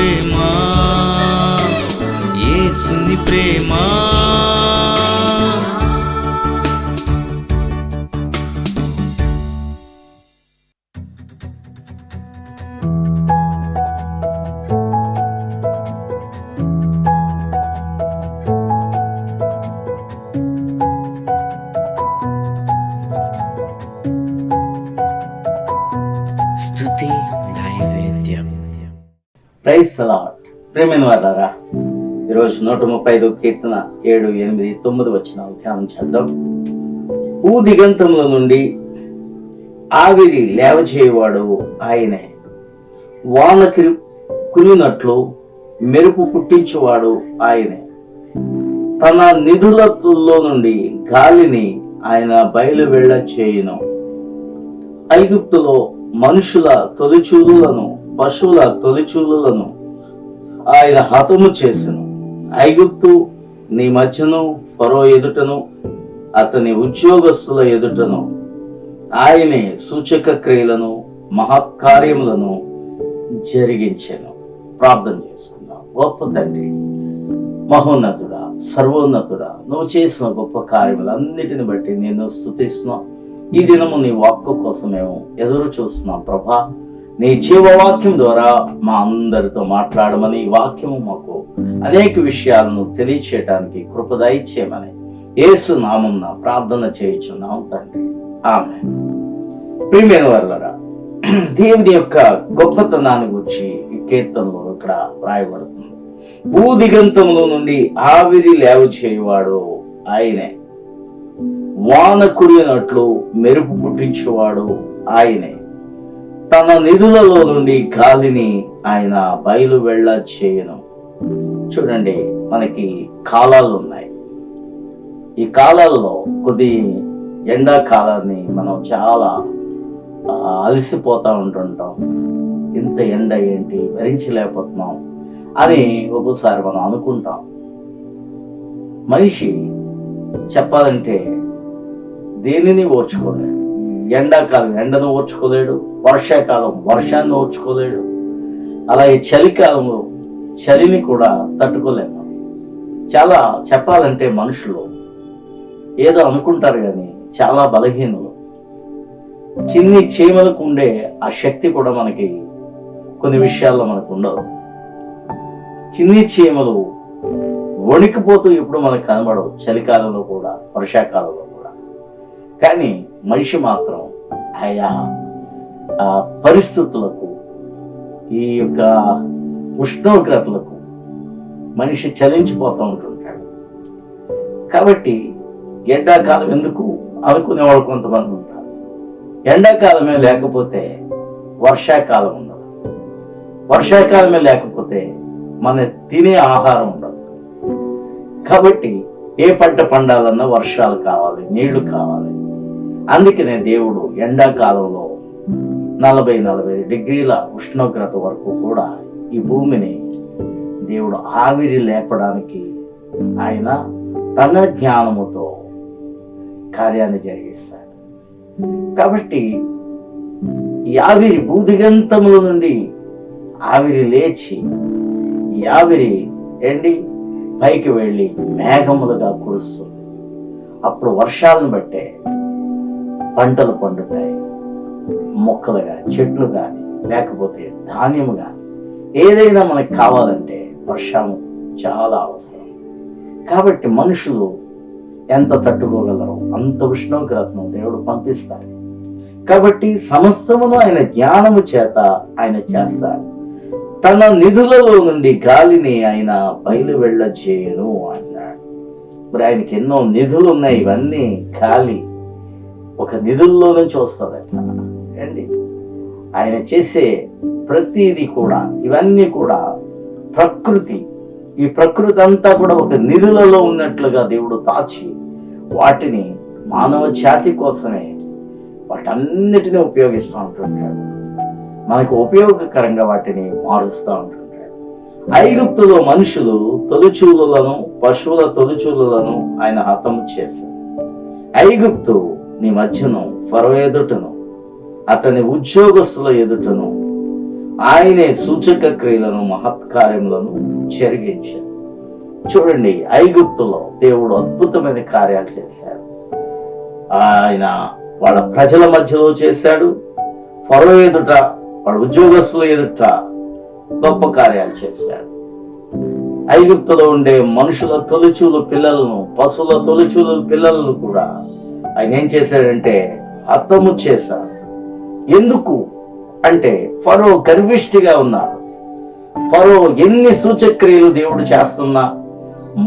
ప్రేమ, యేసుని ప్రేమ. స్తుతి నైవేద్యం. Praise the Lord. ప్రేమైన వారలారా, ఈరోజు 135 కీర్తన 7, 8, 9 వచనాలు ధ్యానం చేద్దాం. దిగంతముల నుండి ఆవిరి లేవచేయువాడు ఆయనే, వాన కురినట్లు మెరుపు పుట్టించువాడు ఆయనే. తన నిధులలో నుండి గాలిని ఆయన బయలు వెళ్ళ చేయును. ఐగుప్తులో మనుషుల తొలిచూలులను, పశువుల తొలిచూలులను ఆయన హతము చేసెను. ఐగుప్తు నీ మధ్యను, ఫరో ఎదుటను, అతని ఉద్యోగస్తుల ఎదుటను ఆయనే సూచక క్రియలను, మహత్కార్యములను జరిగించెను. ప్రార్థన చేసుకుందాం. గొప్ప తండ్రి, మహోన్నతుడా, సర్వోన్నతుడా, నువ్వు చేసిన గొప్ప కార్యములన్నిటిని బట్టి నేను స్తుతిస్తున్నాం. ఈ దినము నీ వాక్కు కోసం మేము ఎదురు చూస్తున్నాం ప్రభా. నీ జీవవాక్యం ద్వారా మా అందరితో మాట్లాడమని, ఈ వాక్యము మాకు అనేక విషయాలను తెలియచేయడానికి కృప దయచేయమని యేసు నామమున ప్రార్థన చేయుచున్నాం తండ్రి, ఆమేన్. ప్రియమైన వారలారా, దేవుని యొక్క గొప్పతనాన్ని గురించి ఈ కీర్తనలో ఇక్కడ రాయబడుతుంది. భూదిగంతముల నుండి ఆవిరి లేవ చేయువాడు ఆయనే, వాన కురినట్లు మెరుపు పుట్టించువాడు ఆయనే. తన నిధులలో నుండి గాలిని ఆయన బయలు వెళ్ళ చేయను. చూడండి, మనకి కాలాలు ఉన్నాయి. ఈ కాలాల్లో కొద్ది ఎండాకాలాన్ని మనం చాలా అలసిపోతూ ఉంటుంటాం. ఇంత ఎండ ఏంటి, భరించలేకపోతున్నాం అని ఒక్కోసారి మనం అనుకుంటాం. మనిషి చెప్పాలంటే దేనిని ఓర్చుకోలేడు. ఎండాకాలం ఎండను ఓర్చుకోలేడు, వర్షాకాలం వర్షాన్ని ఓర్చుకోలేడు, అలాగే చలికాలంలో చలిని కూడా తట్టుకోలేము. చాలా చెప్పాలంటే మనుషులు ఏదో అనుకుంటారు కానీ చాలా బలహీనులు. చిన్ని చీమలకు ఉండే ఆ శక్తి కూడా మనకి కొన్ని విషయాల్లో మనకు ఉండదు. చిన్ని చీమలు వణికిపోతూ ఇప్పుడు మనకు కనబడవు, చలికాలంలో కూడా వర్షాకాలంలో కూడా. కానీ మనిషి మాత్రం ఆయా పరిస్థితులకు, ఈ యొక్క ఉష్ణోగ్రతలకు మనిషి చలించిపోతూ ఉంటుంటాడు. కాబట్టి ఎండాకాలం ఎందుకు అనుకునేవాళ్ళు కొంతమంది ఉంటారు. ఎండాకాలమే లేకపోతే వర్షాకాలం ఉండదు, వర్షాకాలమే లేకపోతే మన తినే ఆహారం ఉండదు. కాబట్టి ఏ పంట పండాలన్నా వర్షాలు కావాలి, నీళ్లు కావాలి. అందుకనే దేవుడు ఎండాకాలంలో 40-45 డిగ్రీల ఉష్ణోగ్రత వరకు కూడా ఈ భూమిని దేవుడు ఆవిరి లేపడానికి ఆయన తన జ్ఞానముతో కార్యాన్ని జరిగిస్తాడు. కాబట్టి ఈ ఆవిరి భూదిగంతముల నుండి ఆవిరి లేచి, ఈ ఆవిరి ఎండి పైకి వెళ్ళి మేఘములుగా కురుస్తుంది. అప్పుడు వర్షాలను బట్టే పంటలు పండుతాయి. మొక్కలుగా, చెట్లు కానీ, లేకపోతే ధాన్యము కానీ, ఏదైనా మనకు కావాలంటే వర్షము చాలా అవసరం. కాబట్టి మనుషులు ఎంత తట్టుకోగలరో అంత ఉష్ణోగ్రతను దేవుడు పంపిస్తాడు. కాబట్టి సమస్తమును ఆయన జ్ఞానము చేత ఆయన చేస్తాడు. తన నిధులలో నుండి గాలిని ఆయన బయలు వెళ్ళ చేయను అన్నాడు. మరి ఆయనకి ఎన్నో నిధులు ఉన్నాయి. ఇవన్నీ గాలి ఒక నిధుల్లో నుంచి వస్తుందట అండి. ఆయన చేసే ప్రతిదీ కూడా, ఇవన్నీ కూడా ప్రకృతి, ఈ ప్రకృతి అంతా కూడా ఒక నిధులలో ఉన్నట్లుగా దేవుడు దాచి వాటిని మానవ జాతి కోసమే వాటన్నిటినీ ఉపయోగిస్తూ ఉంటుంటాడు. మనకు ఉపయోగకరంగా వాటిని మారుస్తూ ఉంటుంటాడు. ఐగుప్తులో మనుషులు తొలిచూలులను, పశువుల తొలిచూలులను ఆయన హతము చేశారు. ఐగుప్తు నీ మధ్యను, ఫరో ఎదుటను, అతని ఉద్యోగస్తుల ఎదుటను ఆయనే సూచక క్రియలను మహత్కార్యములను జరిగించాడు. చూడండి, ఐగుప్తులో దేవుడు అద్భుతమైన కార్యాలు చేశాడు. ఆయన వాళ్ళ ప్రజల మధ్యలో చేశాడు. ఫరో ఎదుట, వాళ్ళ ఉద్యోగస్తుల ఎదుట గొప్ప కార్యాలు చేశాడు. ఐగుప్తులో ఉండే మనుషుల తొలిచూలు పిల్లలను, పశువుల తొలిచూలు పిల్లలను కూడా ఆయన ఏం చేశాడంటే హతము చేశాడు. ఎందుకు అంటే ఫరో గర్విష్ఠిగా ఉన్నాడు. ఫరో ఎన్ని సూచక్రియలు దేవుడు చేస్తున్నా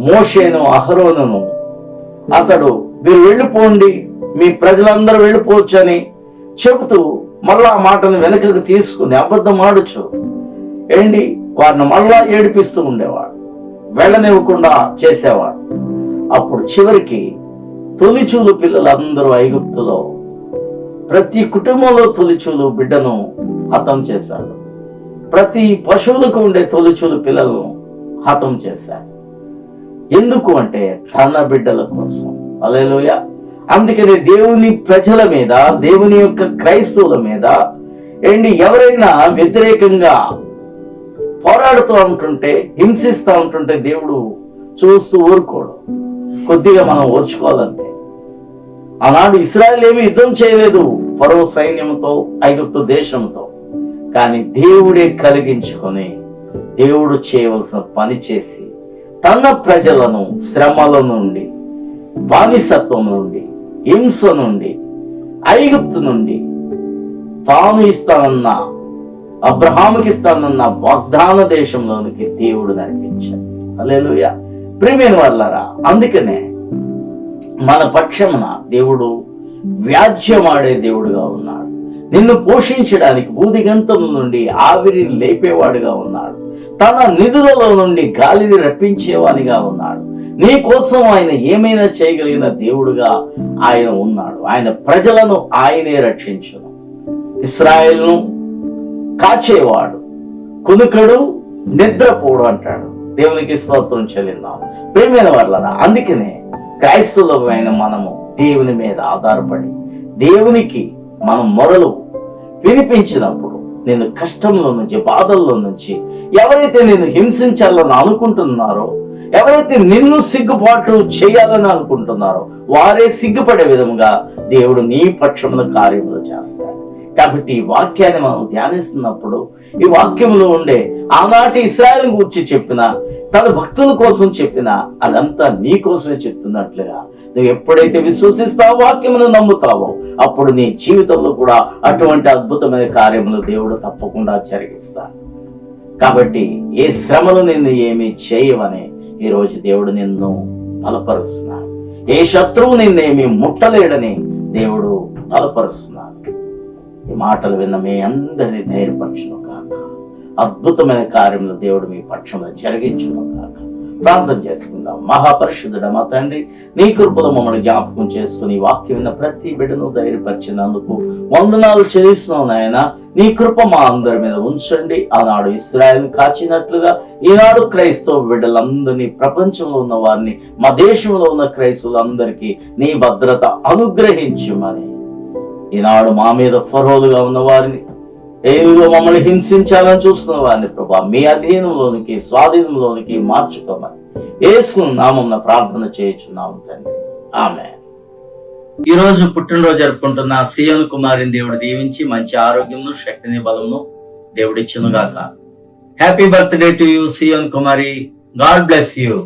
మోషేను, అహరోనును అతడు మీరు వెళ్ళిపోండి, మీ ప్రజలందరూ వెళ్ళిపోవచ్చు అని చెబుతూ మళ్ళా ఆ మాటను వెనకకు తీసుకుని అబద్ధం ఆడుచు వారిని మళ్ళా ఏడిపిస్తూ ఉండేవాడు, వెళ్ళనివ్వకుండా చేసేవాడు. అప్పుడు చివరికి తొలిచూలు పిల్లలందరూ ఐగుప్తులో ప్రతి కుటుంబంలో తొలిచూలు బిడ్డను హతం చేశాడు. ప్రతి పశువులకు ఉండే తొలిచూలు పిల్లలను హతం చేశాడు. ఎందుకు అంటే తన బిడ్డల కోసం. హల్లెలూయా. అందుకని దేవుని ప్రజల మీద, దేవుని యొక్క క్రైస్తవుల మీద ఎవరైనా వ్యతిరేకంగా పోరాడుతూ ఉంటుంటే, హింసిస్తూ ఉంటుంటే దేవుడు చూస్తూ ఊరుకోడు. కొద్దిగా మనం ఓర్చుకోవాలంటే. ఆనాడు ఇశ్రాయేలు ఏమి యుద్ధం చేయలేదు ఫరో సైన్యంతో, ఐగుప్తు దేశంతో. కానీ దేవుడే కలిగించుకొని దేవుడు చేయవలసిన పని చేసి తన ప్రజలను శ్రమల నుండి, బానిసత్వం నుండి, హింస నుండి, ఐగుప్తు నుండి తాను ఇస్తానన్న, అబ్రహాముకి ఇస్తానన్న వాగ్దాన దేశంలోనికి దేవుడు నడిపించాడు. హల్లెలూయా. ప్రియమైన వారలారా, అందుకనే మన పక్షమున దేవుడు వ్యాజ్యమాడే దేవుడుగా ఉన్నాడు. నిన్ను పోషించడానికి భూదిగంతము నుండి ఆవిరిని లేపేవాడుగా ఉన్నాడు. తన నిధులలో నుండి గాలిని రప్పించేవానిగా ఉన్నాడు. నీ కోసం ఆయన ఏమైనా చేయగలిగిన దేవుడుగా ఆయన ఉన్నాడు. ఆయన ప్రజలను ఆయనే రక్షించును. ఇశ్రాయేలును కాచేవాడు, కునుకడు, నిద్రపోడు అంటాడు. దేవునికి స్తోత్రం చెల్లిద్దాం. ప్రియమైన వారలారా, అందుకనే క్రైస్తవులమైన మనము దేవుని మీద ఆధారపడి దేవునికి మనం మొరలు వినిపించినప్పుడు, నేను కష్టంలో నుంచి, బాధల్లో నుంచి ఎవరైతే నేను హింసించాలని అనుకుంటున్నారో, ఎవరైతే నిన్ను సిగ్గుపాటు చేయాలని అనుకుంటున్నారో వారే సిగ్గుపడే విధంగా దేవుడు నీ పక్షమున కార్యములు చేస్తాడు. కాబట్టి ఈ వాక్యాన్ని మనం ధ్యానిస్తున్నప్పుడు, ఈ వాక్యంలో ఉండే ఆనాటి ఇశ్రాయేలు గురించి చెప్పిన, తన భక్తుల కోసం చెప్పిన, అదంతా నీ కోసమే చెప్తున్నట్లుగా నువ్వు ఎప్పుడైతే విశ్వసిస్తావో, వాక్యమును నమ్ముతావో, అప్పుడు నీ జీవితంలో కూడా అటువంటి అద్భుతమైన కార్యములు దేవుడు తప్పకుండా జరిగిస్తాడు. కాబట్టి ఏ శ్రమలు నిన్ను ఏమీ చేయవని ఈరోజు దేవుడు నిన్ను బలపరుస్తున్నాడు. ఏ శత్రువు నిన్నేమి ముట్టలేడని దేవుడు బలపరుస్తున్నాడు. ఈ మాటలు విన్న మీ అందరినీ ధైర్యపరచును కాక, అద్భుతమైన కార్యములు దేవుడు మీ పక్షంలో జరిగించును కాక. ప్రార్థన చేసుకుందాం. మహాపరిశుద్ధుడ మా తండ్రి, నీ కృపలో మమ్మల్ని జ్ఞాపకం చేసుకుని వాక్యం విన్న ప్రతి బిడ్డను ధైర్యపరిచినందుకు వందనాలు చెల్లిస్తున్నాం నాయన. నీ కృప మా అందరి మీద ఉంచండి. ఆనాడు ఇశ్రాయేలు కాచినట్లుగా ఈనాడు క్రైస్తవ బిడ్డలందరినీ, ప్రపంచంలో ఉన్న వారిని, మా దేశంలో ఉన్న క్రైస్తవులందరికీ నీ భద్రత అనుగ్రహించుమని, ఈనాడు మా మీద ఫరోలుగా ఉన్న వారిని, ఏదో మమ్మల్ని హింసించాలని చూస్తున్న వారిని ప్రభా మీ అధీనంలోనికి, స్వాధీనంలోనికి మార్చుకోమని యేసు నామమున ప్రార్థన చేయుచున్నాము తండ్రి. ఆమేన్. ఈ రోజు పుట్టినరోజు జరుపుకుంటున్న సియోను కుమారిని దేవుడు దీవించి మంచి ఆరోగ్యమును, శక్తిని, బలమును దేవుడిచ్చును గాక. Happy birthday to you Zion Kumari. God bless you.